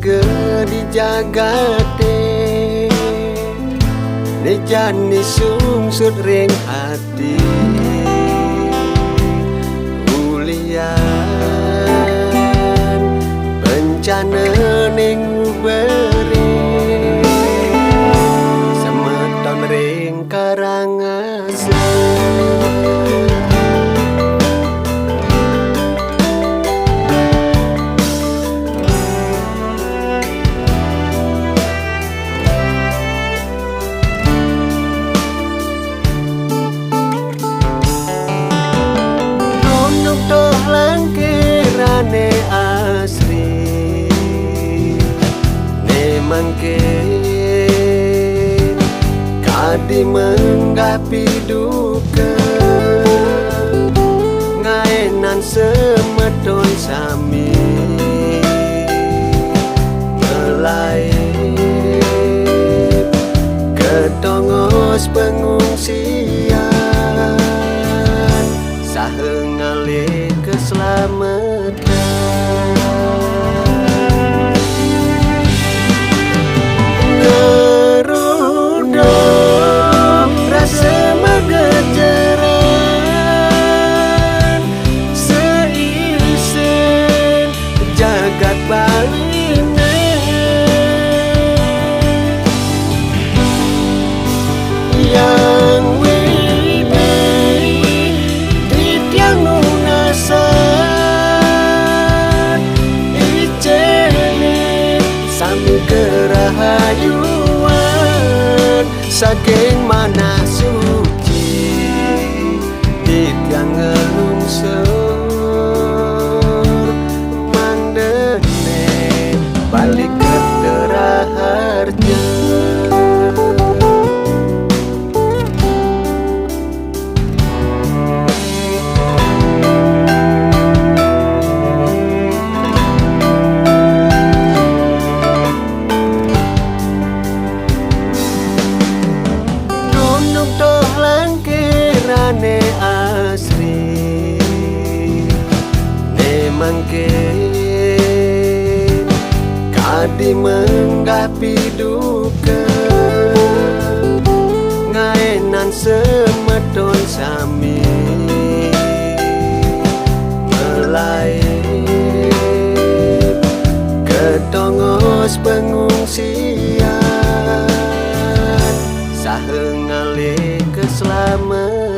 ke dijagate nejani sungsut ring hati ulian bencana ning beri semeton ring Karangasem. Langkirane asri ne mangkin kadi menggapi duka ngaenan semeton sami melain ketongos pengungsian sahengalih keselamatan ngeruduk rasa magejeran seisen jagat balina yang kerahayuan saking mana suci tiang ngelungsur mandene balik ke Teraharja. Langkirane asri ne mangkin kadi menggapi duka ngaenan semeton sami melain ketongos pengungsian sahengalih keselamatan.